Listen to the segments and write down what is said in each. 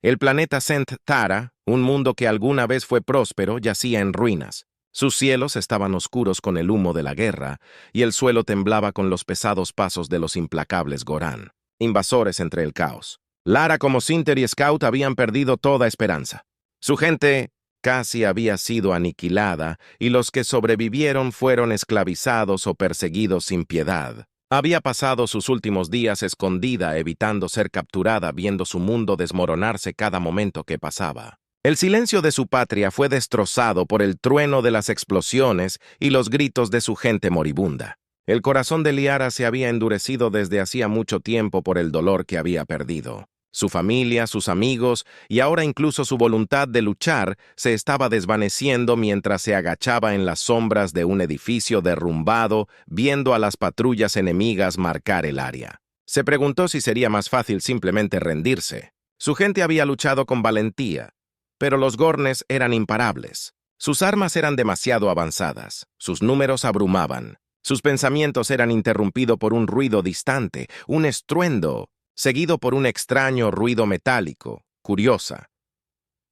El planeta Sent Tara, un mundo que alguna vez fue próspero, yacía en ruinas. Sus cielos estaban oscuros con el humo de la guerra, y el suelo temblaba con los pesados pasos de los implacables Goran, invasores entre el caos. Lara como Sinter y Scout habían perdido toda esperanza. Su gente casi había sido aniquilada, y los que sobrevivieron fueron esclavizados o perseguidos sin piedad. Había pasado sus últimos días escondida, evitando ser capturada, viendo su mundo desmoronarse cada momento que pasaba. El silencio de su patria fue destrozado por el trueno de las explosiones y los gritos de su gente moribunda. El corazón de Liara se había endurecido desde hacía mucho tiempo por el dolor que había perdido. Su familia, sus amigos y ahora incluso su voluntad de luchar se estaba desvaneciendo mientras se agachaba en las sombras de un edificio derrumbado, viendo a las patrullas enemigas marcar el área. Se preguntó si sería más fácil simplemente rendirse. Su gente había luchado con valentía, pero los Gornes eran imparables. Sus armas eran demasiado avanzadas, sus números abrumaban. Sus pensamientos eran interrumpidos por un ruido distante, un estruendo, seguido por un extraño ruido metálico. Curiosa.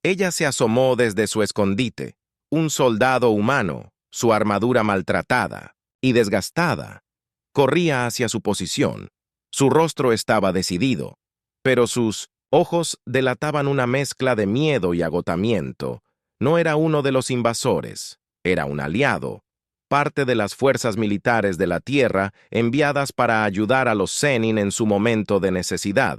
Ella se asomó desde su escondite. Un soldado humano, su armadura maltratada y desgastada, corría hacia su posición. Su rostro estaba decidido, pero sus ojos delataban una mezcla de miedo y agotamiento. No era uno de los invasores, era un aliado, parte de las fuerzas militares de la Tierra enviadas para ayudar a los Zenin en su momento de necesidad.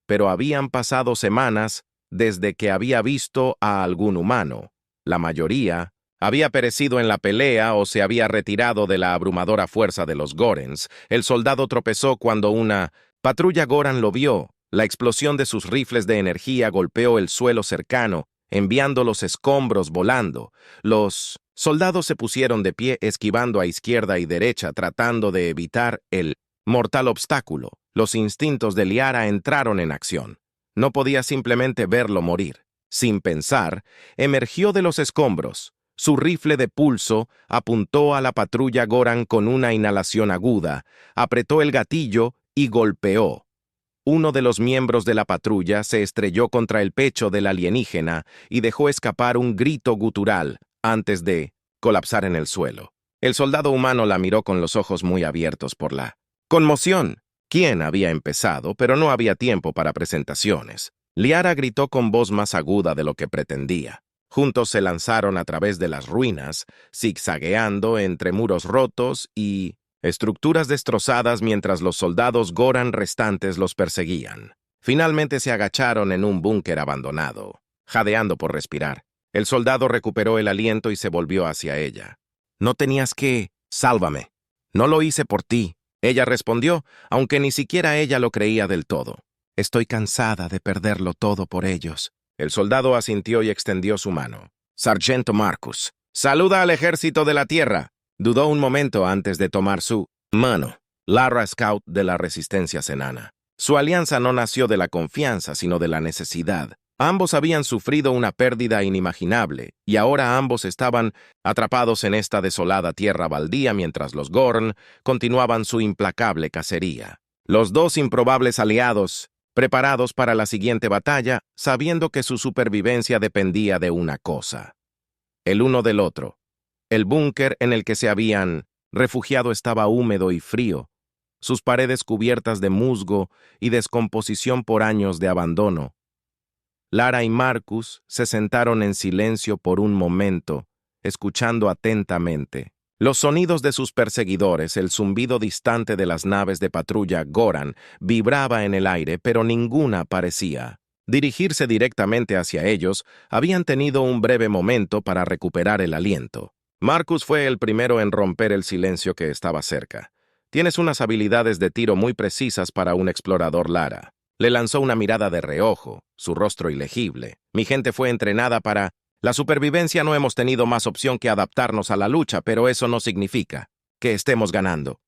Pero habían pasado semanas desde que había visto a algún humano. La mayoría había perecido en la pelea o se había retirado de la abrumadora fuerza de los Gorens. El soldado tropezó cuando una patrulla Goran lo vio. La explosión de sus rifles de energía golpeó el suelo cercano, enviando los escombros volando. Los soldados se pusieron de pie, esquivando a izquierda y derecha, tratando de evitar el mortal obstáculo. Los instintos de Liara entraron en acción. No podía simplemente verlo morir. Sin pensar, emergió de los escombros. Su rifle de pulso apuntó a la patrulla Goran con una inhalación aguda, apretó el gatillo y golpeó. Uno de los miembros de la patrulla se estrelló contra el pecho del alienígena y dejó escapar un grito gutural antes de colapsar en el suelo. El soldado humano la miró con los ojos muy abiertos por la conmoción. Quién había empezado, pero no había tiempo para presentaciones. Liara gritó con voz más aguda de lo que pretendía. Juntos se lanzaron a través de las ruinas, zigzagueando entre muros rotos y estructuras destrozadas mientras los soldados Goran restantes los perseguían. Finalmente se agacharon en un búnker abandonado, jadeando por respirar. El soldado recuperó el aliento y se volvió hacia ella. «No tenías que... Sálvame. No lo hice por ti», ella respondió, aunque ni siquiera ella lo creía del todo. «Estoy cansada de perderlo todo por ellos». El soldado asintió y extendió su mano. «Sargento Marcus, saluda al ejército de la tierra». Dudó un momento antes de tomar su mano. Lara Scout de la Resistencia Zenana. Su alianza no nació de la confianza, sino de la necesidad. Ambos habían sufrido una pérdida inimaginable, y ahora ambos estaban atrapados en esta desolada tierra baldía mientras los Gorn continuaban su implacable cacería. Los dos improbables aliados, preparados para la siguiente batalla, sabiendo que su supervivencia dependía de una cosa: el uno del otro. El búnker en el que se habían refugiado estaba húmedo y frío, sus paredes cubiertas de musgo y descomposición por años de abandono. Lara y Marcus se sentaron en silencio por un momento, escuchando atentamente. Los sonidos de sus perseguidores, el zumbido distante de las naves de patrulla Goran, vibraba en el aire, pero ninguna parecía dirigirse directamente hacia ellos. Habían tenido un breve momento para recuperar el aliento. Marcus fue el primero en romper el silencio que estaba cerca. «Tienes unas habilidades de tiro muy precisas para un explorador, Lara». Le lanzó una mirada de reojo, su rostro ilegible. «Mi gente fue entrenada para la supervivencia. No hemos tenido más opción que adaptarnos a la lucha, pero eso no significa que estemos ganando».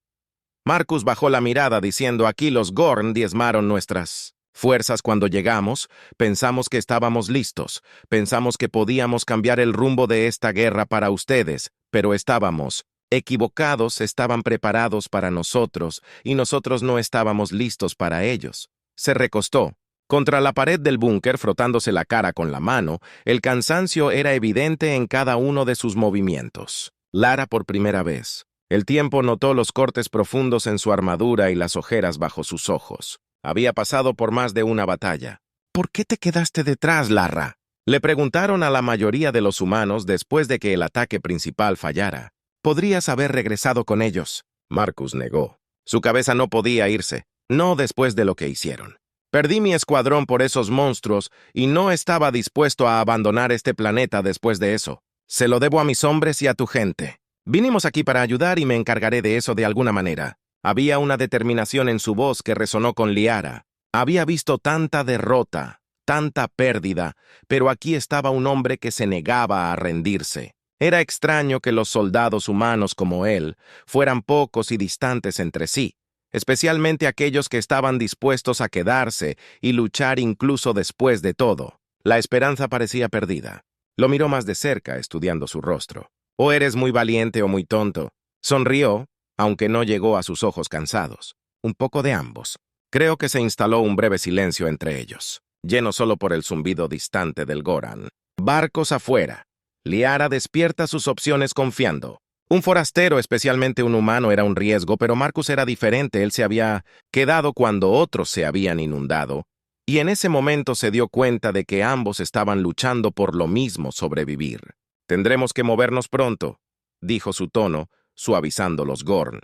Marcus bajó la mirada diciendo: «Aquí los Gorn diezmaron nuestras fuerzas cuando llegamos. Pensamos que estábamos listos. Pensamos que podíamos cambiar el rumbo de esta guerra para ustedes, pero estábamos equivocados. Estaban preparados para nosotros, y nosotros no estábamos listos para ellos». Se recostó, Contra la pared del búnker, frotándose la cara con la mano, el cansancio era evidente en cada uno de sus movimientos. Lara por primera vez. El tiempo notó los cortes profundos en su armadura y las ojeras bajo sus ojos. Había pasado por más de una batalla. ¿Por qué te quedaste detrás, Lara? Le preguntaron a la mayoría de los humanos después de que el ataque principal fallara. Podrías haber regresado con ellos. Marcus negó. Su cabeza no podía irse, no después de lo que hicieron. Perdí mi escuadrón por esos monstruos y no estaba dispuesto a abandonar este planeta después de eso. Se lo debo a mis hombres y a tu gente. Vinimos aquí para ayudar y me encargaré de eso de alguna manera. Había una determinación en su voz que resonó con Liara. Había visto tanta derrota, tanta pérdida, pero aquí estaba un hombre que se negaba a rendirse. Era extraño que los soldados humanos como él fueran pocos y distantes entre sí, especialmente aquellos que estaban dispuestos a quedarse y luchar incluso después de todo. La esperanza parecía perdida. Lo miró más de cerca, estudiando su rostro. O eres muy valiente o muy tonto. Sonrió, aunque no llegó a sus ojos cansados. Un poco de ambos. Creo que se instaló un breve silencio entre ellos, lleno solo por el zumbido distante del Goran. Barcos afuera. Liara despierta sus opciones confiando. Un forastero, especialmente un humano, era un riesgo, pero Marcus era diferente. Él se había quedado cuando otros se habían inundado, y en ese momento se dio cuenta de que ambos estaban luchando por lo mismo: sobrevivir. Tendremos que movernos pronto, dijo su tono, suavizando los Gorn.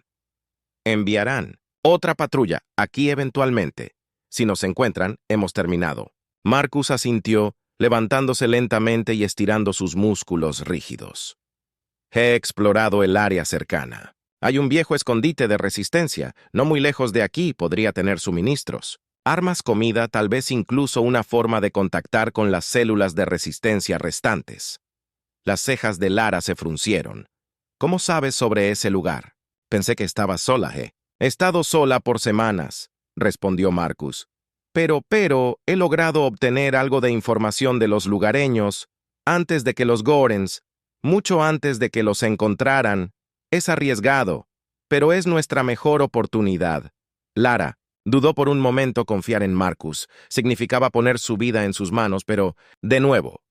Enviarán otra patrulla aquí eventualmente. Si nos encuentran, hemos terminado. Marcus asintió, levantándose lentamente y estirando sus músculos rígidos. He explorado el área cercana. Hay un viejo escondite de resistencia, no muy lejos de aquí. Podría tener suministros, armas, comida, tal vez incluso una forma de contactar con las células de resistencia restantes. Las cejas de Lara se fruncieron. ¿Cómo sabes sobre ese lugar? Pensé que estabas sola, He estado sola por semanas, respondió Marcus. Pero, he logrado obtener algo de información de los lugareños antes de que los Gorens, mucho antes de que los encontraran. Es arriesgado, pero es nuestra mejor oportunidad. Lara dudó por un momento. Confiar en Marcus significaba poner su vida en sus manos, pero, de nuevo,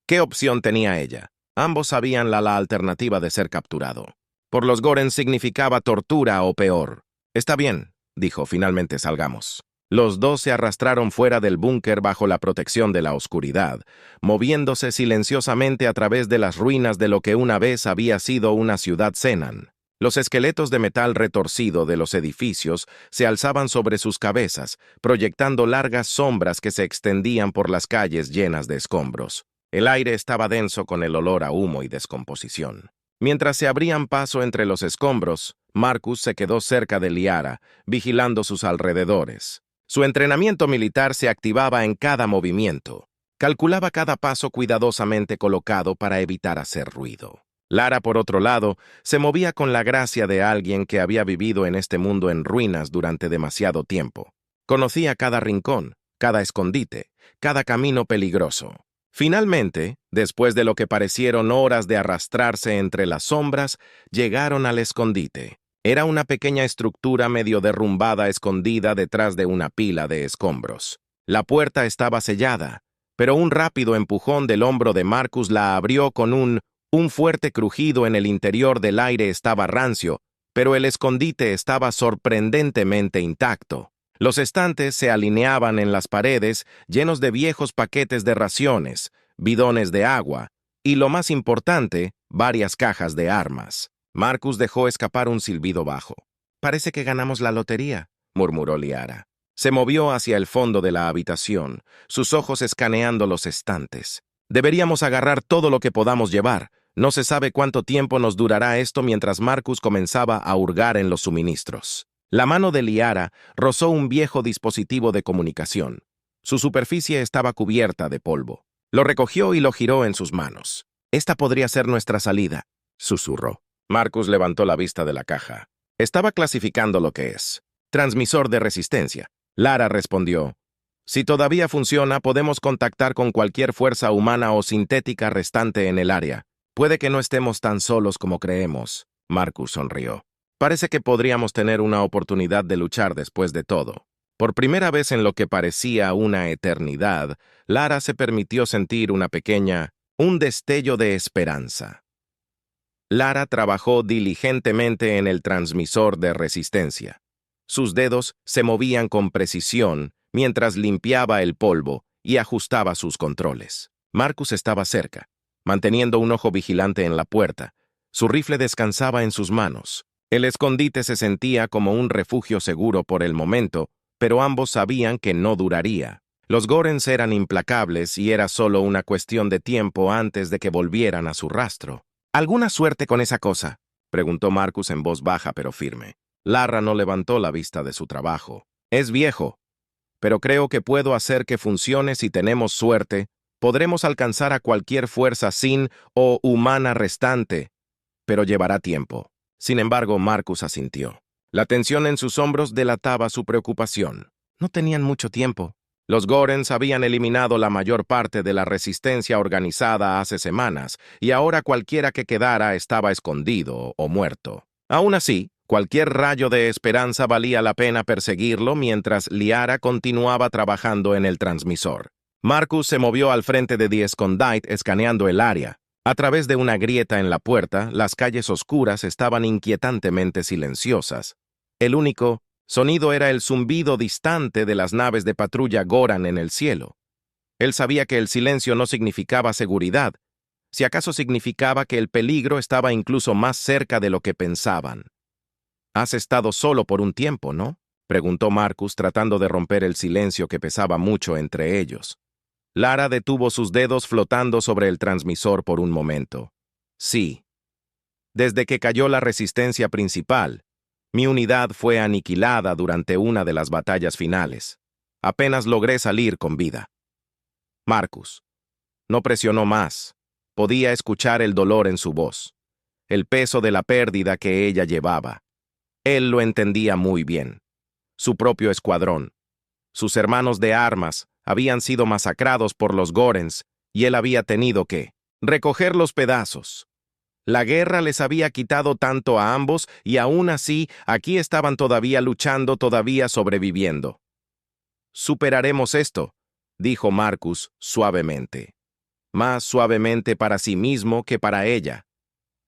¿qué opción tenía ella? Ambos sabían la alternativa de ser capturado. Por los Gorens significaba tortura o peor. Está bien, dijo, finalmente salgamos. Los dos se arrastraron fuera del búnker bajo la protección de la oscuridad, moviéndose silenciosamente a través de las ruinas de lo que una vez había sido una ciudad Zenan. Los esqueletos de metal retorcido de los edificios se alzaban sobre sus cabezas, proyectando largas sombras que se extendían por las calles llenas de escombros. El aire estaba denso con el olor a humo y descomposición. Mientras se abrían paso entre los escombros, Marcus se quedó cerca de Liara, vigilando sus alrededores. Su entrenamiento militar se activaba en cada movimiento. Calculaba cada paso cuidadosamente colocado para evitar hacer ruido. Lara, por otro lado, se movía con la gracia de alguien que había vivido en este mundo en ruinas durante demasiado tiempo. Conocía cada rincón, cada escondite, cada camino peligroso. Finalmente, después de lo que parecieron horas de arrastrarse entre las sombras, llegaron al escondite. Era una pequeña estructura medio derrumbada escondida detrás de una pila de escombros. La puerta estaba sellada, pero un rápido empujón del hombro de Marcus la abrió con un fuerte crujido. En el interior del aire estaba rancio, pero el escondite estaba sorprendentemente intacto. Los estantes se alineaban en las paredes, llenos de viejos paquetes de raciones, bidones de agua y, lo más importante, varias cajas de armas. Marcus dejó escapar un silbido bajo. «Parece que ganamos la lotería», murmuró Liara. Se movió hacia el fondo de la habitación, sus ojos escaneando los estantes. «Deberíamos agarrar todo lo que podamos llevar. No se sabe cuánto tiempo nos durará esto». Mientras Marcus comenzaba a hurgar en los suministros, la mano de Liara rozó un viejo dispositivo de comunicación. Su superficie estaba cubierta de polvo. Lo recogió y lo giró en sus manos. «Esta podría ser nuestra salida», susurró. Marcus levantó la vista de la caja. Estaba clasificando lo que es. «Transmisor de resistencia». Lara respondió. «Si todavía funciona, podemos contactar con cualquier fuerza humana o sintética restante en el área. Puede que no estemos tan solos como creemos». Marcus sonrió. «Parece que podríamos tener una oportunidad de luchar después de todo». Por primera vez en lo que parecía una eternidad, Lara se permitió sentir un destello de esperanza. Lara trabajó diligentemente en el transmisor de resistencia. Sus dedos se movían con precisión mientras limpiaba el polvo y ajustaba sus controles. Marcus estaba cerca, manteniendo un ojo vigilante en la puerta. Su rifle descansaba en sus manos. El escondite se sentía como un refugio seguro por el momento, pero ambos sabían que no duraría. Los Gorens eran implacables y era solo una cuestión de tiempo antes de que volvieran a su rastro. ¿Alguna suerte con esa cosa?, preguntó Marcus en voz baja pero firme. Lara no levantó la vista de su trabajo. Es viejo, pero creo que puedo hacer que funcione si tenemos suerte. Podremos alcanzar a cualquier fuerza sin o humana restante, pero llevará tiempo. Sin embargo, Marcus asintió. La tensión en sus hombros delataba su preocupación. No tenían mucho tiempo. Los Gorens habían eliminado la mayor parte de la resistencia organizada hace semanas, y ahora cualquiera que quedara estaba escondido o muerto. Aún así, cualquier rayo de esperanza valía la pena perseguirlo mientras Liara continuaba trabajando en el transmisor. Marcus se movió al frente de The Escondite escaneando el área. A través de una grieta en la puerta, las calles oscuras estaban inquietantemente silenciosas. El único sonido era el zumbido distante de las naves de patrulla Goran en el cielo. Él sabía que el silencio no significaba seguridad, si acaso significaba que el peligro estaba incluso más cerca de lo que pensaban. «Has estado solo por un tiempo, ¿no?», preguntó Marcus tratando de romper el silencio que pesaba mucho entre ellos. Lara detuvo sus dedos flotando sobre el transmisor por un momento. «Sí. Desde que cayó la resistencia principal, mi unidad fue aniquilada durante una de las batallas finales. Apenas logré salir con vida». Marcus no presionó más. Podía escuchar el dolor en su voz, el peso de la pérdida que ella llevaba. Él lo entendía muy bien. Su propio escuadrón, sus hermanos de armas, habían sido masacrados por los Gorens y él había tenido que recoger los pedazos. La guerra les había quitado tanto a ambos y aún así aquí estaban todavía luchando, todavía sobreviviendo. «Superaremos esto», dijo Marcus suavemente. Más suavemente para sí mismo que para ella.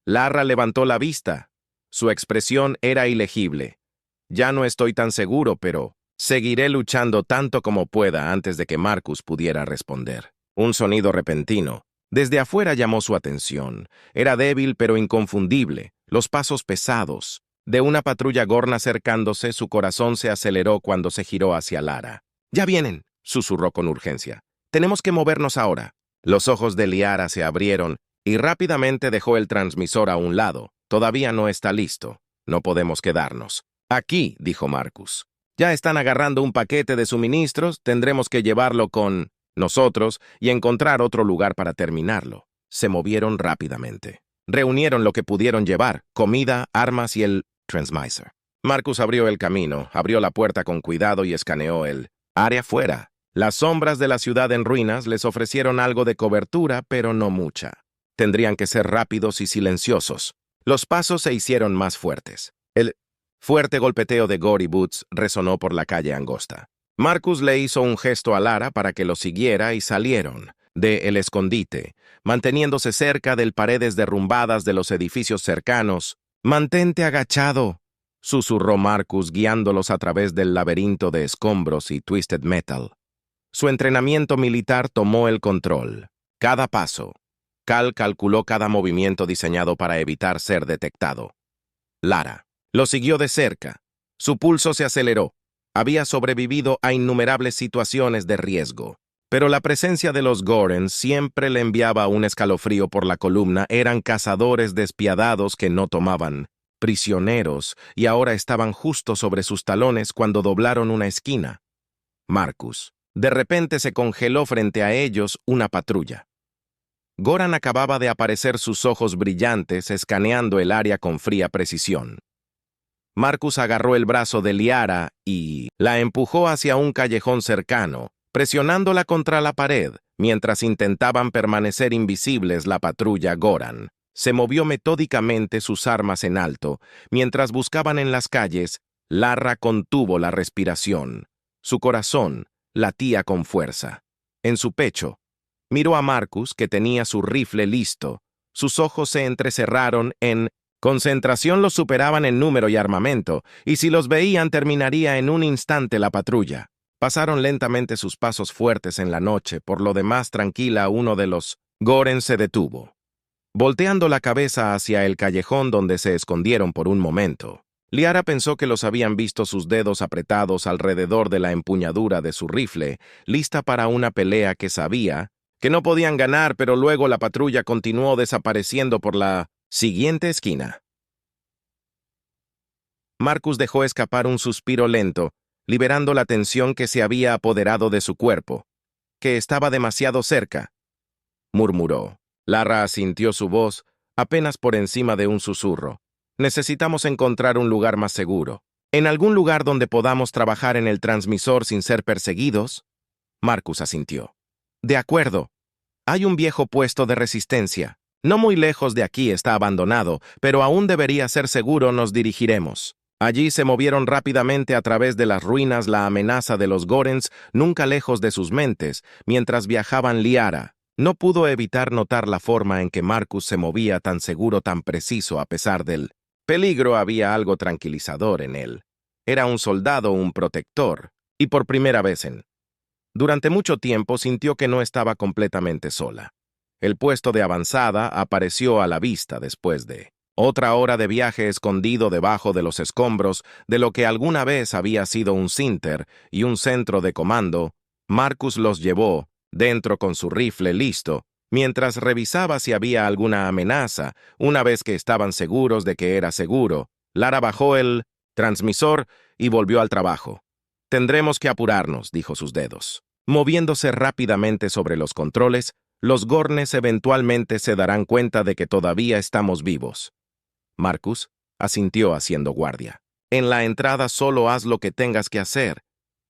Lara levantó la vista. Su expresión era ilegible. «Ya no estoy tan seguro, pero seguiré luchando tanto como pueda», antes de que Marcus pudiera responder. Un sonido repentino desde afuera llamó su atención. Era débil pero inconfundible. Los pasos pesados de una patrulla Gorn acercándose, su corazón se aceleró cuando se giró hacia Lara. «Ya vienen», susurró con urgencia. «Tenemos que movernos ahora». Los ojos de Liara se abrieron y rápidamente dejó el transmisor a un lado. «Todavía no está listo. No podemos quedarnos». «Aquí», dijo Marcus. «Ya están agarrando un paquete de suministros. Tendremos que llevarlo con nosotros y encontrar otro lugar para terminarlo». Se movieron rápidamente. Reunieron lo que pudieron llevar: comida, armas y el transmisor. Marcus abrió el camino, abrió la puerta con cuidado y escaneó el área fuera. Las sombras de la ciudad en ruinas les ofrecieron algo de cobertura, pero no mucha. Tendrían que ser rápidos y silenciosos. Los pasos se hicieron más fuertes. El fuerte golpeteo de Gory Boots resonó por la calle angosta. Marcus le hizo un gesto a Lara para que lo siguiera y salieron de el escondite, manteniéndose cerca de paredes derrumbadas de los edificios cercanos. «Mantente agachado», susurró Marcus guiándolos a través del laberinto de escombros y twisted metal. Su entrenamiento militar tomó el control. Cada paso. Cal calculó cada movimiento diseñado para evitar ser detectado. Lara lo siguió de cerca. Su pulso se aceleró. Había sobrevivido a innumerables situaciones de riesgo. Pero la presencia de los Goren siempre le enviaba un escalofrío por la columna. Eran cazadores despiadados que no tomaban prisioneros y ahora estaban justo sobre sus talones cuando doblaron una esquina. Marcus de repente se congeló frente a ellos, una patrulla. Goran acababa de aparecer, sus ojos brillantes escaneando el área con fría precisión. Marcus agarró el brazo de Liara y la empujó hacia un callejón cercano, presionándola contra la pared, mientras intentaban permanecer invisibles. La patrulla Goran se movió metódicamente, sus armas en alto. Mientras buscaban en las calles, Lara contuvo la respiración. Su corazón latía con fuerza. En su pecho, miró a Marcus, que tenía su rifle listo. Sus ojos se entrecerraron en concentración. Los superaban en número y armamento, y si los veían terminaría en un instante la patrulla. Pasaron lentamente sus pasos fuertes en la noche, por lo demás tranquila. Uno de los Gorens se detuvo, volteando la cabeza hacia el callejón donde se escondieron por un momento. Liara pensó que los habían visto, sus dedos apretados alrededor de la empuñadura de su rifle, lista para una pelea que sabía que no podían ganar, pero luego la patrulla continuó desapareciendo por la siguiente esquina. Marcus dejó escapar un suspiro lento, liberando la tensión que se había apoderado de su cuerpo. Que estaba demasiado cerca, murmuró. Lara asintió su voz, apenas por encima de un susurro. Necesitamos encontrar un lugar más seguro. ¿En algún lugar donde podamos trabajar en el transmisor sin ser perseguidos? Marcus asintió. De acuerdo. Hay un viejo puesto de resistencia. No muy lejos de aquí, está abandonado, pero aún debería ser seguro. Nos dirigiremos. Allí se movieron rápidamente a través de las ruinas, la amenaza de los Gorens nunca lejos de sus mentes. Mientras viajaban, Liara no pudo evitar notar la forma en que Marcus se movía, tan seguro, tan preciso. A pesar del peligro, había algo tranquilizador en él. Era un soldado, un protector, y por primera vez durante mucho tiempo sintió que no estaba completamente sola. El puesto de avanzada apareció a la vista después de otra hora de viaje, escondido debajo de los escombros de lo que alguna vez había sido un Sinter y un centro de comando. Marcus los llevó dentro con su rifle listo, mientras revisaba si había alguna amenaza. Una vez que estaban seguros de que era seguro, Lara bajó el transmisor y volvió al trabajo. Tendremos que apurarnos, dijo sus dedos. Moviéndose rápidamente sobre los controles, los Gornes eventualmente se darán cuenta de que todavía estamos vivos. Marcus asintió haciendo guardia. En la entrada solo haz lo que tengas que hacer.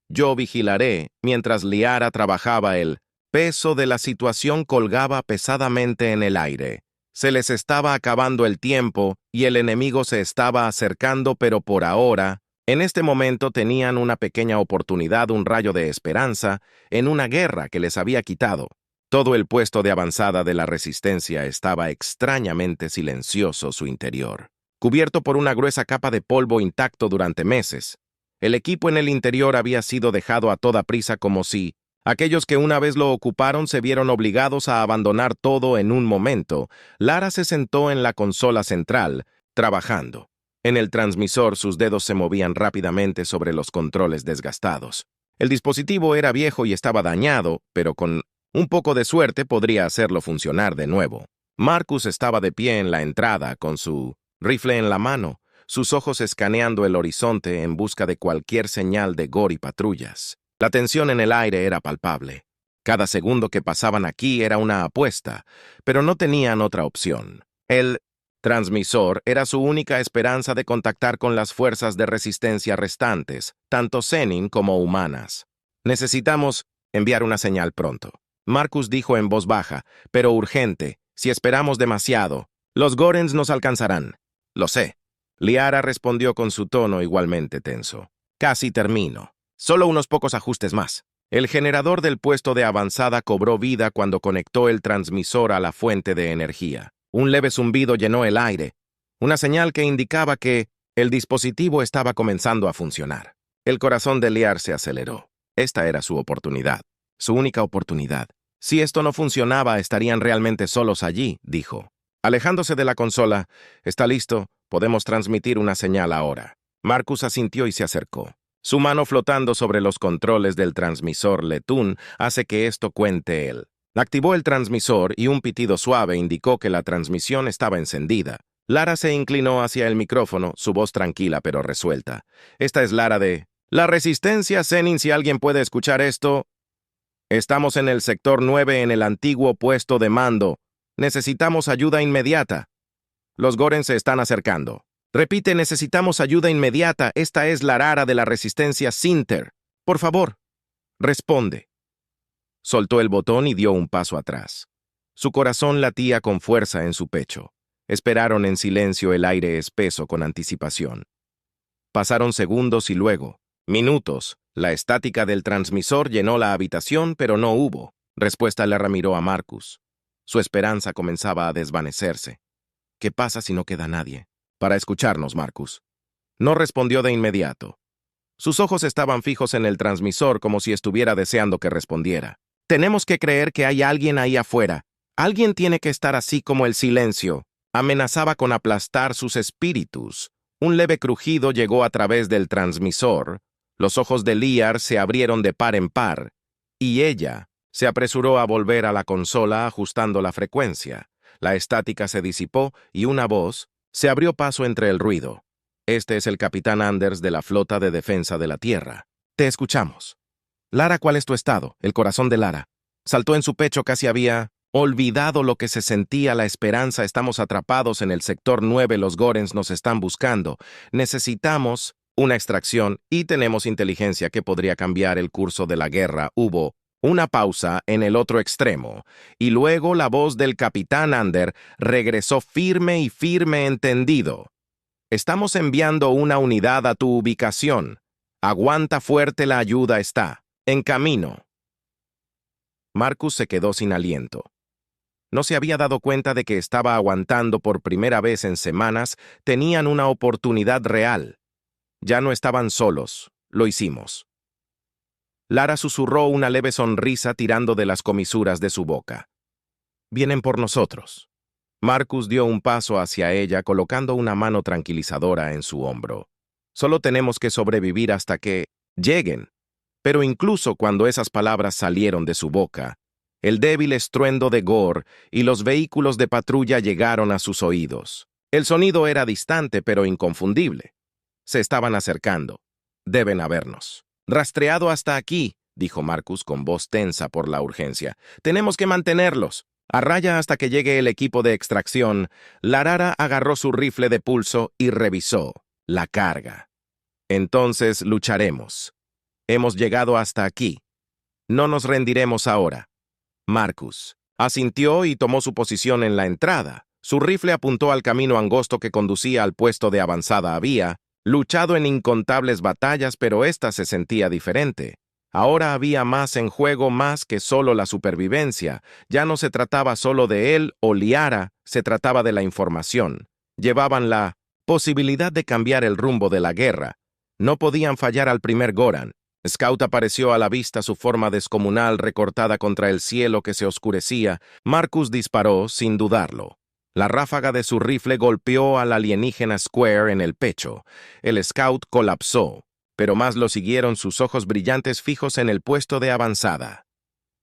Yo vigilaré. Mientras Liara trabajaba, el peso de la situación colgaba pesadamente en el aire. Se les estaba acabando el tiempo y el enemigo se estaba acercando, pero por ahora, en este momento, tenían una pequeña oportunidad, un rayo de esperanza en una guerra que les había quitado. Todo el puesto de avanzada de la resistencia estaba extrañamente silencioso, su interior, cubierto por una gruesa capa de polvo intacto durante meses. El equipo en el interior había sido dejado a toda prisa, como si aquellos que una vez lo ocuparon se vieron obligados a abandonar todo en un momento. Lara se sentó en la consola central, trabajando. En el transmisor sus dedos se movían rápidamente sobre los controles desgastados. El dispositivo era viejo y estaba dañado, pero con un poco de suerte podría hacerlo funcionar de nuevo. Marcus estaba de pie en la entrada, con su rifle en la mano, sus ojos escaneando el horizonte en busca de cualquier señal de Gor y patrullas. La tensión en el aire era palpable. Cada segundo que pasaban aquí era una apuesta, pero no tenían otra opción. El transmisor era su única esperanza de contactar con las fuerzas de resistencia restantes, tanto Zenin como humanas. Necesitamos enviar una señal pronto. Marcus dijo en voz baja, pero urgente. Si esperamos demasiado, los Gorens nos alcanzarán. Lo sé. Liara respondió con su tono igualmente tenso. Casi termino. Solo unos pocos ajustes más. El generador del puesto de avanzada cobró vida cuando conectó el transmisor a la fuente de energía. Un leve zumbido llenó el aire, una señal que indicaba que el dispositivo estaba comenzando a funcionar. El corazón de Liar se aceleró. Esta era su oportunidad, su única oportunidad. Si esto no funcionaba, estarían realmente solos allí, dijo. Alejándose de la consola, «Está listo, podemos transmitir una señal ahora». Marcus asintió y se acercó. Su mano flotando sobre los controles del transmisor Letún hace que esto cuente él. Activó el transmisor y un pitido suave indicó que la transmisión estaba encendida. Lara se inclinó hacia el micrófono, su voz tranquila pero resuelta. Esta es Lara de la Resistencia, Zenin. Si alguien puede escuchar esto. Estamos en el sector 9 en el antiguo puesto de mando. Necesitamos ayuda inmediata. Los Gorens se están acercando. Repite, necesitamos ayuda inmediata. Esta es la Lara de la Resistencia Sinter. Por favor, responde. Soltó el botón y dio un paso atrás. Su corazón latía con fuerza en su pecho. Esperaron en silencio, el aire espeso con anticipación. Pasaron segundos y luego, Minutos. La estática del transmisor llenó la habitación, pero no hubo. Respuesta. Lara miró a Marcus. Su esperanza comenzaba a desvanecerse. ¿Qué pasa si no queda nadie? Para escucharnos, Marcus. No respondió de inmediato. Sus ojos estaban fijos en el transmisor como si estuviera deseando que respondiera. Tenemos que creer que hay alguien ahí afuera. Alguien tiene que estar así como el silencio. Amenazaba con aplastar sus espíritus. Un leve crujido llegó a través del transmisor. Los ojos de Liar se abrieron de par en par, y ella se apresuró a volver a la consola ajustando la frecuencia. La estática se disipó y una voz se abrió paso entre el ruido. Este es el capitán Anders de la Flota de Defensa de la Tierra. Te escuchamos. Lara, ¿cuál es tu estado? El corazón de Lara saltó en su pecho, casi había olvidado lo que se sentía, la esperanza. Estamos atrapados en el sector 9, los Gorens nos están buscando. Necesitamos una extracción y tenemos inteligencia que podría cambiar el curso de la guerra. Hubo una pausa en el otro extremo, y luego la voz del capitán Ander regresó firme y firme, entendido. Estamos enviando una unidad a tu ubicación. Aguanta fuerte, la ayuda está en camino. Marcus se quedó sin aliento. No se había dado cuenta de que estaba aguantando por primera vez en semanas. Tenían una oportunidad real. Ya no estaban solos. Lo hicimos. Lara susurró, una leve sonrisa tirando de las comisuras de su boca. Vienen por nosotros. Marcus dio un paso hacia ella, colocando una mano tranquilizadora en su hombro. Solo tenemos que sobrevivir hasta que lleguen. Pero incluso cuando esas palabras salieron de su boca, el débil estruendo de Gore y los vehículos de patrulla llegaron a sus oídos. El sonido era distante pero inconfundible. Se estaban acercando. Deben habernos rastreado hasta aquí, dijo Marcus con voz tensa por la urgencia. Tenemos que mantenerlos a raya hasta que llegue el equipo de extracción. Lara agarró su rifle de pulso y revisó la carga. Entonces lucharemos. Hemos llegado hasta aquí. No nos rendiremos ahora. Marcus asintió y tomó su posición en la entrada. Su rifle apuntó al camino angosto que conducía al puesto de avanzada. Había luchado en incontables batallas, pero esta se sentía diferente. Ahora había más en juego, más que solo la supervivencia. Ya no se trataba solo de él o Liara, se trataba de la información. Llevaban la posibilidad de cambiar el rumbo de la guerra. No podían fallar al primer Goran. Scout apareció a la vista, su forma descomunal recortada contra el cielo que se oscurecía. Marcus disparó sin dudarlo. La ráfaga de su rifle golpeó al alienígena Square en el pecho. El Scout colapsó, pero más lo siguieron sus ojos brillantes fijos en el puesto de avanzada.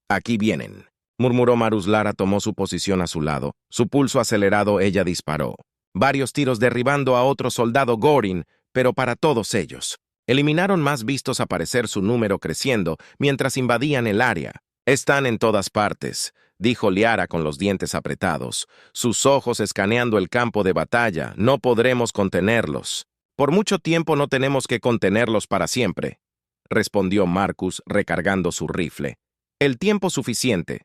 Aquí vienen, murmuró Marus. Lara tomó su posición a su lado. Su pulso acelerado, ella disparó. Varios tiros derribando a otro soldado Gorin, pero para todos ellos. Eliminaron más vistos aparecer, su número creciendo mientras invadían el área. Están en todas partes, dijo Liara con los dientes apretados, sus ojos escaneando el campo de batalla. No podremos contenerlos. Por mucho tiempo no tenemos que contenerlos para siempre, respondió Marcus recargando su rifle. El tiempo suficiente.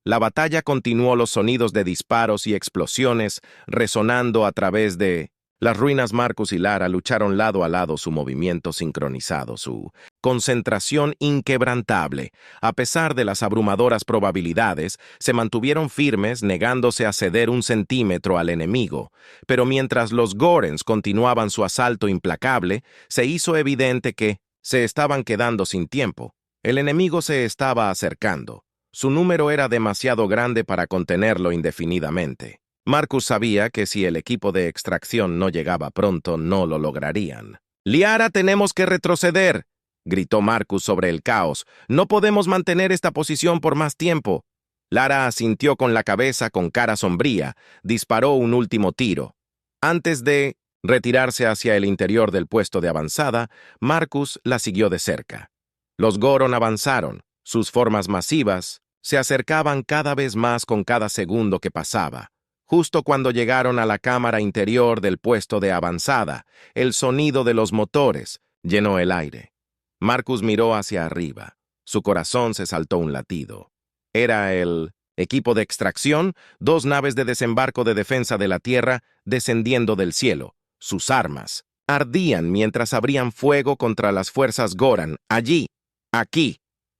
La batalla continuó, los sonidos de disparos y explosiones resonando a través de las ruinas. Marcus y Lara lucharon lado a lado, su movimiento sincronizado, su concentración inquebrantable. A pesar de las abrumadoras probabilidades, se mantuvieron firmes, negándose a ceder un centímetro al enemigo. Pero mientras los Gorens continuaban su asalto implacable, se hizo evidente que se estaban quedando sin tiempo. El enemigo se estaba acercando. Su número era demasiado grande para contenerlo indefinidamente. Marcus sabía que si el equipo de extracción no llegaba pronto, no lo lograrían. «Liara, tenemos que retroceder», gritó Marcus sobre el caos. «No podemos mantener esta posición por más tiempo». Lara asintió con la cabeza, con cara sombría. Disparó un último tiro. Antes de retirarse hacia el interior del puesto de avanzada, Marcus la siguió de cerca. Los Goron avanzaron. Sus formas masivas se acercaban cada vez más con cada segundo que pasaba. Justo cuando llegaron a la cámara interior del puesto de avanzada, el sonido de los motores llenó el aire. Marcus miró hacia arriba. Su corazón se saltó un latido. Era el equipo de extracción, 2 naves de desembarco de defensa de la tierra descendiendo del cielo. Sus armas ardían mientras abrían fuego contra las fuerzas Goran. Allí, aquí.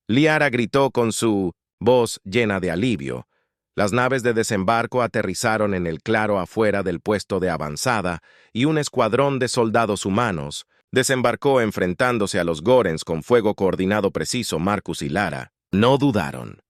Liara gritó con su voz llena de alivio. Las naves de desembarco aterrizaron en el claro afuera del puesto de avanzada y un escuadrón de soldados humanos desembarcó enfrentándose a los Gorens con fuego coordinado preciso. Marcus y Lara no dudaron.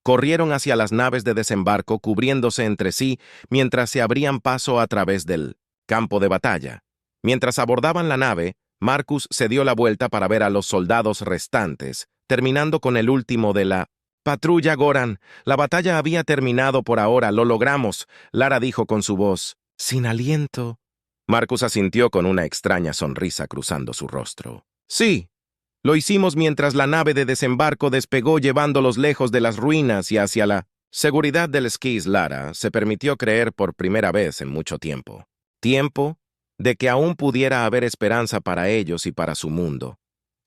Corrieron hacia las naves de desembarco cubriéndose entre sí mientras se abrían paso a través del campo de batalla. Mientras abordaban la nave, Marcus se dio la vuelta para ver a los soldados restantes, terminando con el último de la patrulla Goran. La batalla había terminado por ahora, lo logramos, Lara dijo con su voz sin aliento. Marcus asintió con una extraña sonrisa cruzando su rostro. Sí, lo hicimos mientras la nave de desembarco despegó llevándolos lejos de las ruinas y hacia la seguridad del Skis. Lara se permitió creer por primera vez en mucho tiempo. Tiempo de que aún pudiera haber esperanza para ellos y para su mundo.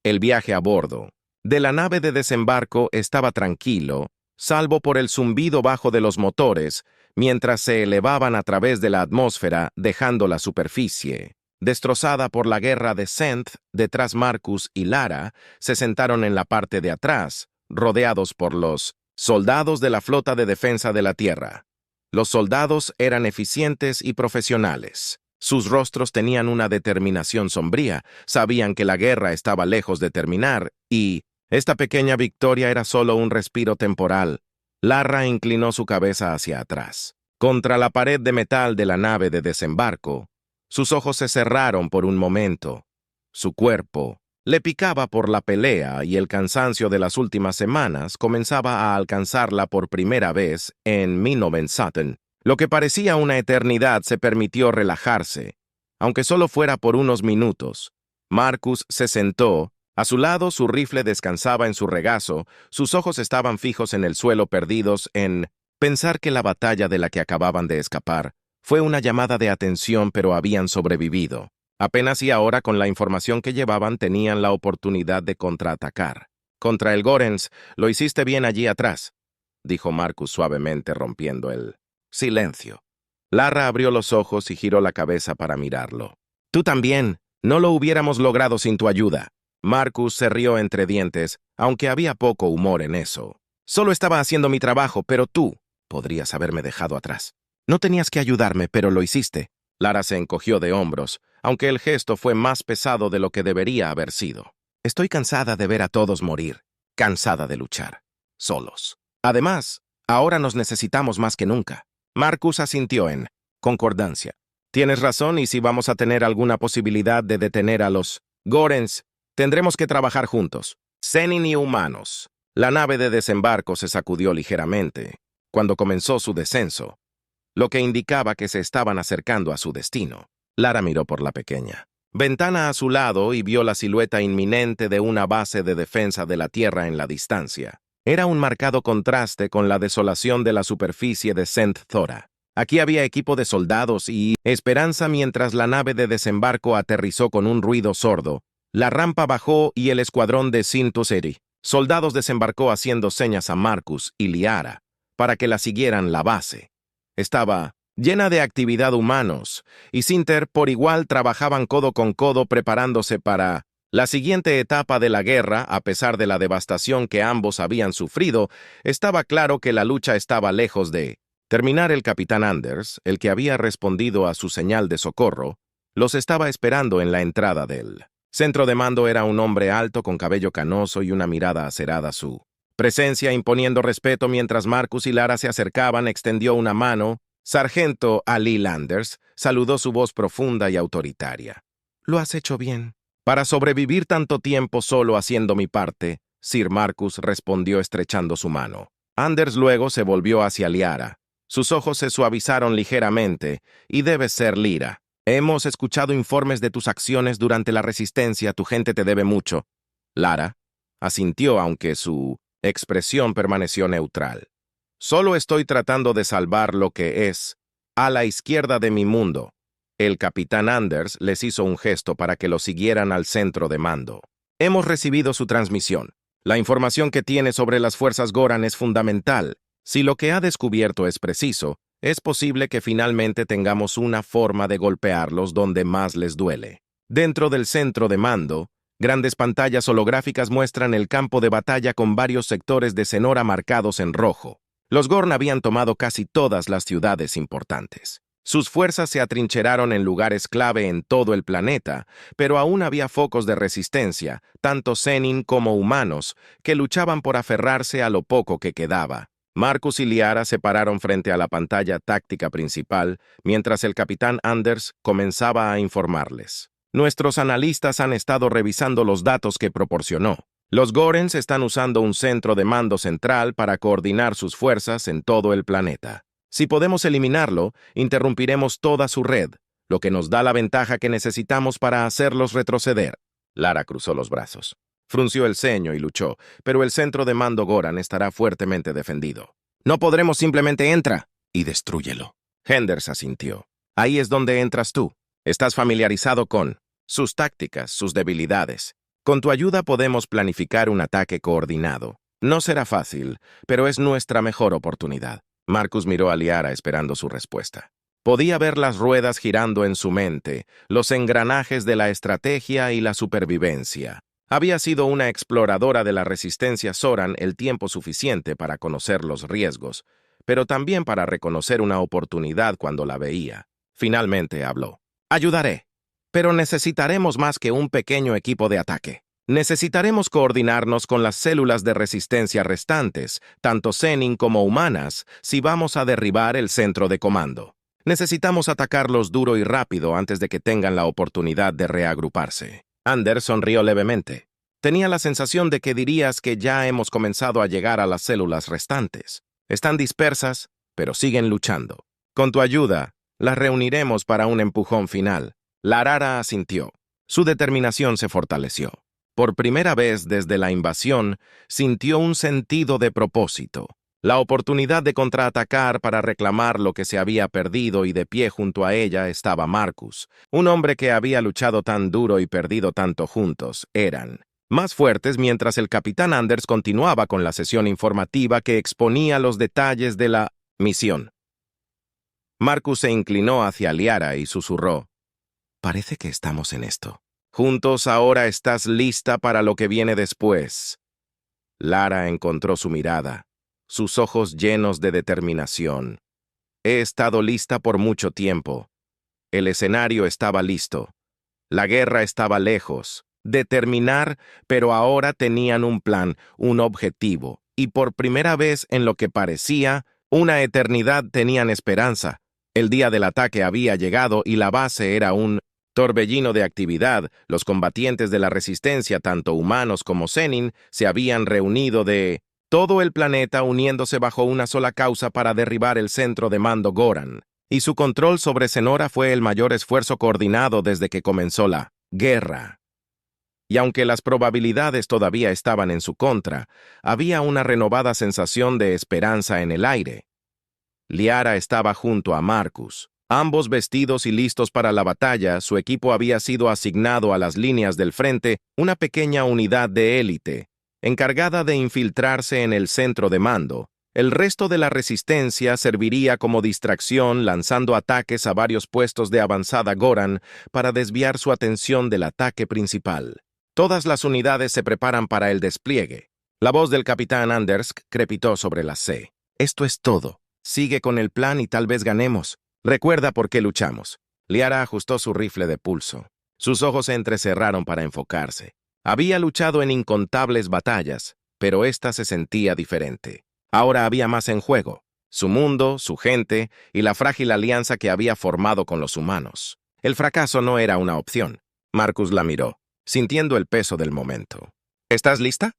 El viaje a bordo de la nave de desembarco estaba tranquilo, salvo por el zumbido bajo de los motores, mientras se elevaban a través de la atmósfera, dejando la superficie destrozada por la guerra de Senth. Detrás, Marcus y Lara se sentaron en la parte de atrás, rodeados por los soldados de la flota de defensa de la Tierra. Los soldados eran eficientes y profesionales. Sus rostros tenían una determinación sombría, sabían que la guerra estaba lejos de terminar, y esta pequeña victoria era solo un respiro temporal. Lara inclinó su cabeza hacia atrás. Contra la pared de metal de la nave de desembarco, sus ojos se cerraron por un momento. Su cuerpo le picaba por la pelea y el cansancio de las últimas semanas comenzaba a alcanzarla por primera vez en Minovensaten. Lo que parecía una eternidad se permitió relajarse, aunque solo fuera por unos minutos. Marcus se sentó. A su lado, su rifle descansaba en su regazo, sus ojos estaban fijos en el suelo, perdidos en pensar que la batalla de la que acababan de escapar fue una llamada de atención, pero habían sobrevivido. Apenas y ahora, con la información que llevaban, tenían la oportunidad de contraatacar. Contra el Gorens, lo hiciste bien allí atrás, dijo Marcus suavemente, rompiendo el silencio. Lara abrió los ojos y giró la cabeza para mirarlo. Tú también. No lo hubiéramos logrado sin tu ayuda. Marcus se rió entre dientes, aunque había poco humor en eso. Solo estaba haciendo mi trabajo, pero tú podrías haberme dejado atrás. No tenías que ayudarme, pero lo hiciste. Lara se encogió de hombros, aunque el gesto fue más pesado de lo que debería haber sido. Estoy cansada de ver a todos morir, cansada de luchar, solos. Además, ahora nos necesitamos más que nunca. Marcus asintió en concordancia. Tienes razón, y si vamos a tener alguna posibilidad de detener a los Gorens, tendremos que trabajar juntos. Zenin y humanos. La nave de desembarco se sacudió ligeramente cuando comenzó su descenso, lo que indicaba que se estaban acercando a su destino. Lara miró por la pequeña ventana a su lado y vio la silueta inminente de una base de defensa de la Tierra en la distancia. Era un marcado contraste con la desolación de la superficie de Senth Thora. Aquí había equipo de soldados y esperanza mientras la nave de desembarco aterrizó con un ruido sordo. La rampa bajó y el escuadrón de Sintuseri. Soldados desembarcó haciendo señas a Marcus y Liara para que la siguieran la base. Estaba llena de actividad humanos, y Sinter por igual trabajaban codo con codo preparándose para la siguiente etapa de la guerra. A pesar de la devastación que ambos habían sufrido, estaba claro que la lucha estaba lejos de terminar. El capitán Anders, el que había respondido a su señal de socorro, los estaba esperando en la entrada del centro de mando. Era un hombre alto con cabello canoso y una mirada acerada. Su presencia imponiendo respeto mientras Marcus y Lara se acercaban, extendió una mano. Sargento Ali Landers saludó, su voz profunda y autoritaria. Lo has hecho bien. Para sobrevivir tanto tiempo solo haciendo mi parte, Sir Marcus respondió estrechando su mano. Anders luego se volvió hacia Liara. Sus ojos se suavizaron ligeramente. Y debes ser Lyra. Hemos escuchado informes de tus acciones durante la resistencia. Tu gente te debe mucho. Lara asintió, aunque su expresión permaneció neutral. Solo estoy tratando de salvar lo que es a la izquierda de mi mundo. El capitán Anders les hizo un gesto para que lo siguieran al centro de mando. Hemos recibido su transmisión. La información que tiene sobre las fuerzas Goran es fundamental. Si lo que ha descubierto es preciso, es posible que finalmente tengamos una forma de golpearlos donde más les duele. Dentro del centro de mando, grandes pantallas holográficas muestran el campo de batalla con varios sectores de Cenora marcados en rojo. Los Gorn habían tomado casi todas las ciudades importantes. Sus fuerzas se atrincheraron en lugares clave en todo el planeta, pero aún había focos de resistencia, tanto Zenin como humanos, que luchaban por aferrarse a lo poco que quedaba. Marcus y Liara se pararon frente a la pantalla táctica principal, mientras el capitán Anders comenzaba a informarles. Nuestros analistas han estado revisando los datos que proporcionó. Los Gorens están usando un centro de mando central para coordinar sus fuerzas en todo el planeta. Si podemos eliminarlo, interrumpiremos toda su red, lo que nos da la ventaja que necesitamos para hacerlos retroceder. Lara cruzó los brazos. Frunció el ceño y luchó, pero el centro de mando Goran estará fuertemente defendido. No podremos simplemente entra y destrúyelo. Henders asintió. Ahí es donde entras tú. Estás familiarizado con sus tácticas, sus debilidades. Con tu ayuda podemos planificar un ataque coordinado. No será fácil, pero es nuestra mejor oportunidad. Marcus miró a Liara esperando su respuesta. Podía ver las ruedas girando en su mente, los engranajes de la estrategia y la supervivencia. Había sido una exploradora de la resistencia Zoran el tiempo suficiente para conocer los riesgos, pero también para reconocer una oportunidad cuando la veía. Finalmente habló. Ayudaré, pero necesitaremos más que un pequeño equipo de ataque. Necesitaremos coordinarnos con las células de resistencia restantes, tanto Zenin como humanas, si vamos a derribar el centro de comando. Necesitamos atacarlos duro y rápido antes de que tengan la oportunidad de reagruparse. Anders sonrió levemente. Tenía la sensación de que dirías que ya hemos comenzado a llegar a las células restantes. Están dispersas, pero siguen luchando. Con tu ayuda, las reuniremos para un empujón final. Lara asintió. Su determinación se fortaleció. Por primera vez desde la invasión, sintió un sentido de propósito. La oportunidad de contraatacar para reclamar lo que se había perdido y de pie junto a ella estaba Marcus, un hombre que había luchado tan duro y perdido tanto juntos. Eran más fuertes mientras el capitán Anders continuaba con la sesión informativa que exponía los detalles de la misión. Marcus se inclinó hacia Liara y susurró. Parece que estamos en esto. Juntos ahora estás lista para lo que viene después. Lara encontró su mirada, sus ojos llenos de determinación. He estado lista por mucho tiempo. El escenario estaba listo. La guerra estaba lejos. Determinar, pero ahora tenían un plan, un objetivo, y por primera vez en lo que parecía una eternidad tenían esperanza. El día del ataque había llegado y la base era un torbellino de actividad. Los combatientes de la resistencia, tanto humanos como Zenin, se habían reunido de todo el planeta uniéndose bajo una sola causa para derribar el centro de mando Goran. Y su control sobre Cenora fue el mayor esfuerzo coordinado desde que comenzó la guerra. Y aunque las probabilidades todavía estaban en su contra, había una renovada sensación de esperanza en el aire. Liara estaba junto a Marcus. Ambos vestidos y listos para la batalla, su equipo había sido asignado a las líneas del frente, una pequeña unidad de élite, encargada de infiltrarse en el centro de mando. El resto de la resistencia serviría como distracción lanzando ataques a varios puestos de avanzada Goran para desviar su atención del ataque principal. Todas las unidades se preparan para el despliegue. La voz del capitán Anders crepitó sobre la C. Esto es todo. Sigue con el plan y tal vez ganemos. Recuerda por qué luchamos. Liara ajustó su rifle de pulso. Sus ojos se entrecerraron para enfocarse. Había luchado en incontables batallas, pero esta se sentía diferente. Ahora había más en juego. Su mundo, su gente y la frágil alianza que había formado con los humanos. El fracaso no era una opción. Marcus la miró, sintiendo el peso del momento. ¿Estás lista?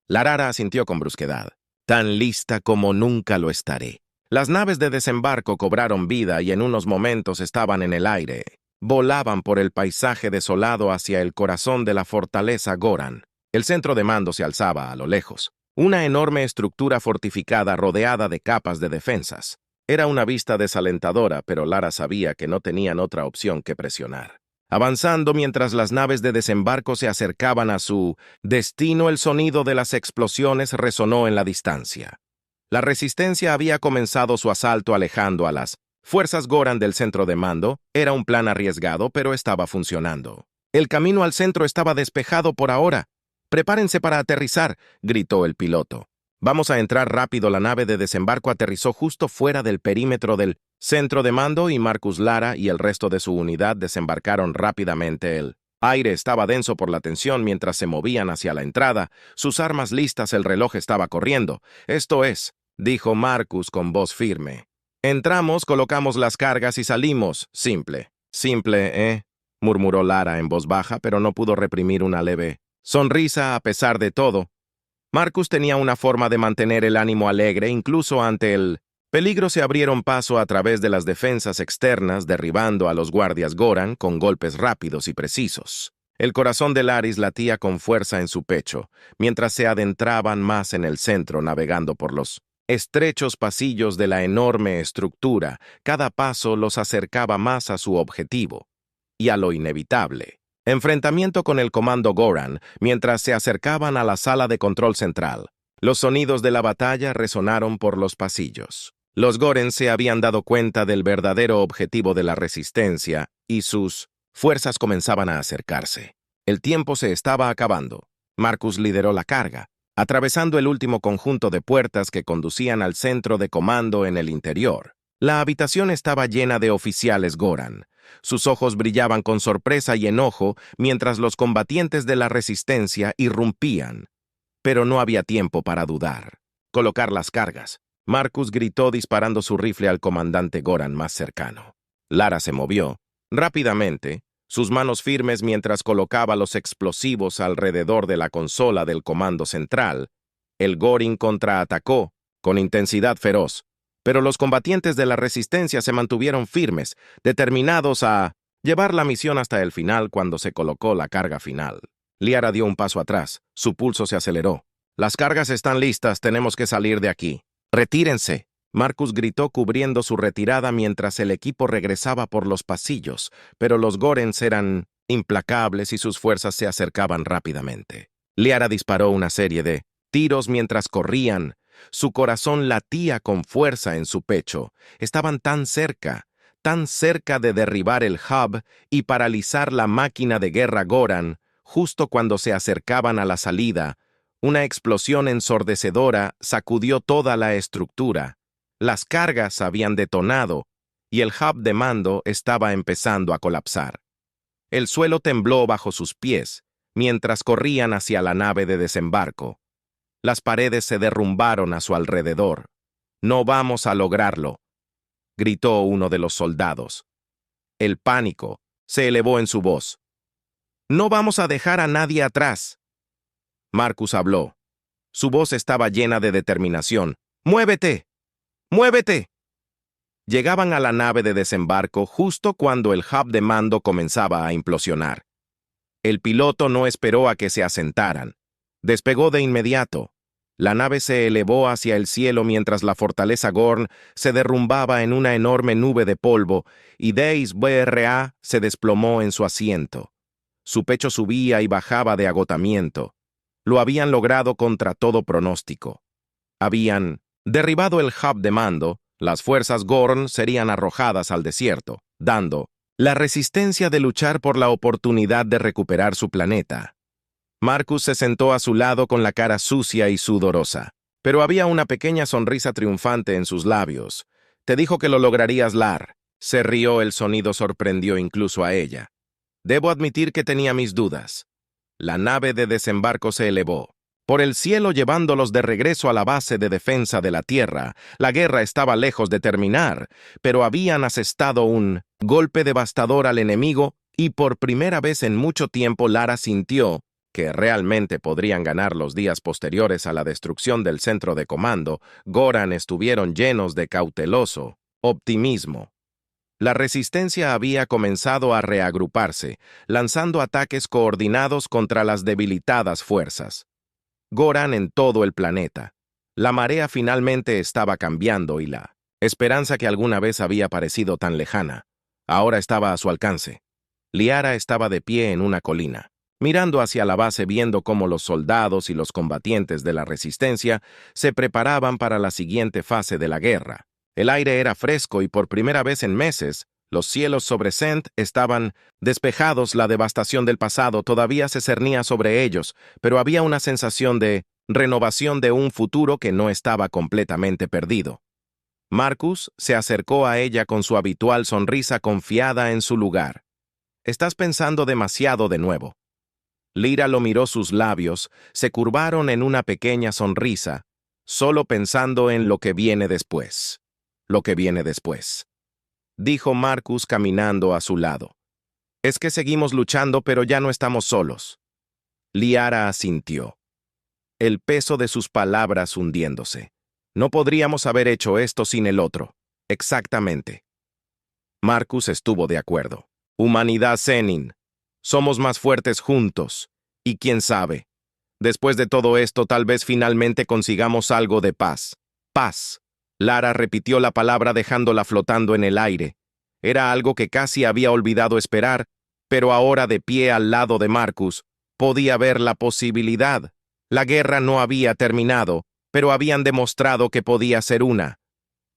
Lara asintió con brusquedad. Tan lista como nunca lo estaré. Las naves de desembarco cobraron vida y en unos momentos estaban en el aire. Volaban por el paisaje desolado hacia el corazón de la fortaleza Goran. El centro de mando se alzaba a lo lejos. Una enorme estructura fortificada rodeada de capas de defensas. Era una vista desalentadora, pero Lara sabía que no tenían otra opción que presionar. Avanzando mientras las naves de desembarco se acercaban a su destino, el sonido de las explosiones resonó en la distancia. La resistencia había comenzado su asalto alejando a las fuerzas Goran del centro de mando. Era un plan arriesgado, pero estaba funcionando. El camino al centro estaba despejado por ahora. «Prepárense para aterrizar», gritó el piloto. «Vamos a entrar rápido». La nave de desembarco aterrizó justo fuera del perímetro del centro de mando y Marcus Lara y el resto de su unidad desembarcaron rápidamente. El aire estaba denso por la tensión mientras se movían hacia la entrada, sus armas listas, el reloj estaba corriendo. «Esto es», dijo Marcus con voz firme. «Entramos, colocamos las cargas y salimos. Simple». «Simple, murmuró Lara en voz baja, pero no pudo reprimir una leve sonrisa a pesar de todo. Marcus tenía una forma de mantener el ánimo alegre incluso ante el peligro. Se abrieron paso a través de las defensas externas, derribando a los guardias Goran con golpes rápidos y precisos. El corazón de Laris latía con fuerza en su pecho, mientras se adentraban más en el centro, navegando por los estrechos pasillos de la enorme estructura. Cada paso los acercaba más a su objetivo y a lo inevitable. Enfrentamiento con el comando Goran mientras se acercaban a la sala de control central. Los sonidos de la batalla resonaron por los pasillos. Los Goren se habían dado cuenta del verdadero objetivo de la resistencia y sus fuerzas comenzaban a acercarse. El tiempo se estaba acabando. Marcus lideró la carga, atravesando el último conjunto de puertas que conducían al centro de comando en el interior. La habitación estaba llena de oficiales Goran. Sus ojos brillaban con sorpresa y enojo mientras los combatientes de la resistencia irrumpían. Pero no había tiempo para dudar. «Colocar las cargas», Marcus gritó disparando su rifle al comandante Goran más cercano. Lara se movió rápidamente, sus manos firmes mientras colocaba los explosivos alrededor de la consola del comando central. El Gorin contraatacó con intensidad feroz, pero los combatientes de la resistencia se mantuvieron firmes, determinados a llevar la misión hasta el final. Cuando se colocó la carga final, Liara dio un paso atrás, su pulso se aceleró. «Las cargas están listas, tenemos que salir de aquí». «Retírense», Marcus gritó cubriendo su retirada mientras el equipo regresaba por los pasillos, pero los Gorens eran implacables y sus fuerzas se acercaban rápidamente. Liara disparó una serie de tiros mientras corrían. Su corazón latía con fuerza en su pecho. Estaban tan cerca de derribar el hub y paralizar la máquina de guerra Goran. Justo cuando se acercaban a la salida, una explosión ensordecedora sacudió toda la estructura. Las cargas habían detonado y el hub de mando estaba empezando a colapsar. El suelo tembló bajo sus pies mientras corrían hacia la nave de desembarco. Las paredes se derrumbaron a su alrededor. «No vamos a lograrlo», gritó uno de los soldados. El pánico se elevó en su voz. «No vamos a dejar a nadie atrás». Marcus habló. Su voz estaba llena de determinación. «¡Muévete! ¡Muévete!». Llegaban a la nave de desembarco justo cuando el hub de mando comenzaba a implosionar. El piloto no esperó a que se asentaran. Despegó de inmediato. La nave se elevó hacia el cielo mientras la fortaleza Gorn se derrumbaba en una enorme nube de polvo y Deis BRA se desplomó en su asiento. Su pecho subía y bajaba de agotamiento. Lo habían logrado contra todo pronóstico. Habían derribado el hub de mando, las fuerzas Gorn serían arrojadas al desierto, dando la resistencia de luchar por la oportunidad de recuperar su planeta. Marcus se sentó a su lado con la cara sucia y sudorosa, pero había una pequeña sonrisa triunfante en sus labios. «Te dijo que lo lograrías, Lar». Se rió, el sonido sorprendió incluso a ella. «Debo admitir que tenía mis dudas». La nave de desembarco se elevó por el cielo llevándolos de regreso a la base de defensa de la Tierra. La guerra estaba lejos de terminar, pero habían asestado un golpe devastador al enemigo y por primera vez en mucho tiempo Lara sintió que realmente podrían ganar. Los días posteriores a la destrucción del centro de comando, Goran estuvieron llenos de cauteloso optimismo. La resistencia había comenzado a reagruparse, lanzando ataques coordinados contra las debilitadas fuerzas Goran en todo el planeta. La marea finalmente estaba cambiando y la esperanza que alguna vez había parecido tan lejana, ahora estaba a su alcance. Liara estaba de pie en una colina, mirando hacia la base, viendo cómo los soldados y los combatientes de la resistencia se preparaban para la siguiente fase de la guerra. El aire era fresco y por primera vez en meses, Los cielos sobre Sent estaban despejados, la devastación del pasado todavía se cernía sobre ellos, pero había una sensación de renovación de un futuro que no estaba completamente perdido. Marcus se acercó a ella con su habitual sonrisa confiada en su lugar. «Estás pensando demasiado de nuevo». Lyra lo miró, sus labios se curvaron en una pequeña sonrisa, solo pensando en lo que viene después. Lo que viene después, dijo Marcus caminando a su lado. «Es que seguimos luchando, pero ya no estamos solos». Liara asintió, el peso de sus palabras hundiéndose. «No podríamos haber hecho esto sin el otro». «Exactamente». Marcus estuvo de acuerdo. «Humanidad Zenin. Somos más fuertes juntos. Y quién sabe, después de todo esto tal vez finalmente consigamos algo de paz». «Paz». Lara repitió la palabra dejándola flotando en el aire. Era algo que casi había olvidado esperar, pero ahora, de pie al lado de Marcus, podía ver la posibilidad. La guerra no había terminado, pero habían demostrado que podía ser una.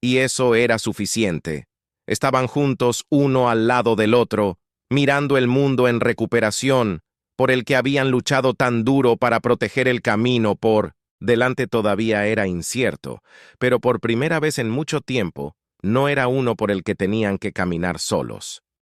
Y eso era suficiente. Estaban juntos, uno al lado del otro, mirando el mundo en recuperación, por el que habían luchado tan duro para proteger el camino por... Delante todavía era incierto, pero por primera vez en mucho tiempo, no era uno por el que tenían que caminar solos.